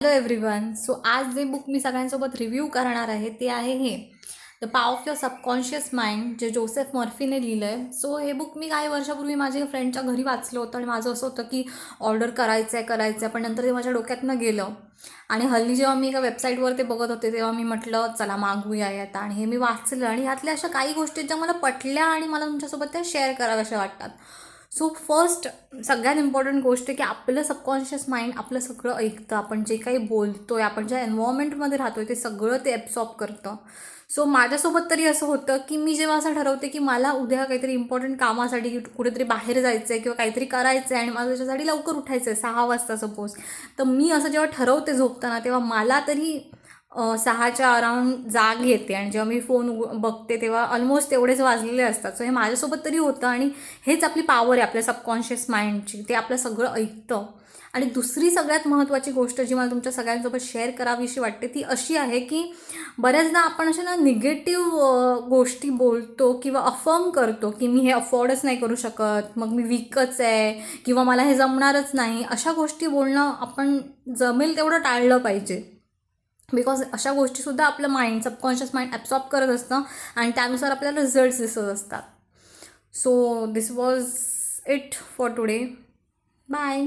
Hello everyone. So आज जे book मी सगळ्यांसोबत रिव्ह्यू करणार आहे ते आहे हे the power of your subconscious mind, जे जोसेफ मर्फीने लिहिलं आहे. सो हे बुक मी काही वर्षापूर्वी माझ्या फ्रेंडच्या घरी वाचलं होतं आणि माझं असं होतं की ऑर्डर करायचं आहे, पण नंतर ते माझ्या डोक्यातनं गेलं. आणि हल्ली जेव्हा मी एका वेबसाईटवर ते बघत होते तेव्हा मी म्हटलं चला मागवूया यात, आणि हे मी वाचलं आणि ह्यातल्या अशा काही गोष्टी ज्या मला पटल्या आणि मला तुमच्यासोबत त्या शेअर कराव्याशा वाटतात. सो फर्स्ट, सगळ्यात इम्पॉर्टंट गोष्ट की आपलं सबकॉन्शियस माइंड आपलं सगळं ऐकतं. आपण जे काही बोलतोय, आपण ज्या एन्व्हायरमेंटमध्ये राहतोय ते सगळं ते ॲब्सॉर्ब करतं. सो माझ्यासोबत तरी असं होतं की मी जेव्हा असं ठरवते की मला उद्या काहीतरी इम्पॉर्टंट कामासाठी कुठेतरी बाहेर जायचं आहे किंवा काहीतरी करायचं आहे आणि मला त्याच्यासाठी लवकर उठायचं आहे 6 वाजता सपोज, तर मी असं जेव्हा ठरवते झोपताना तेव्हा मला तरी 6च्या अराउंड जाग येते आणि जेव्हा मी फोन बघते तेव्हा ऑलमोस्ट तेवढेच वाजलेले असतात. सो हे माझ्यासोबत तरी होतं आणि हेच आपली पॉवर आहे आपल्या सबकॉन्शियस माइंडची. ते आपलं सगळं ऐकतं. आणि दुसरी सगळ्यात महत्त्वाची गोष्ट जी मला तुमच्या सगळ्यांसोबत शेअर करावीशी वाटते ती अशी आहे की बऱ्याचदा आपण अशा ना निगेटिव्ह गोष्टी बोलतो किंवा अफर्म करतो की मी हे अफोर्डच नाही करू शकत, मग मी वीकच आहे किंवा मला हे जमणारच नाही. अशा गोष्टी बोलणं आपण जमेल तेवढं टाळलं पाहिजे. बिकॉज अशा गोष्टीसुद्धा आपलं माइंड, सबकॉन्शियस माइंड ॲब्सॉर्ब करत असतं आणि त्यानुसार आपल्याला रिझल्ट्स दिसत असतात. So this was it for today. Bye.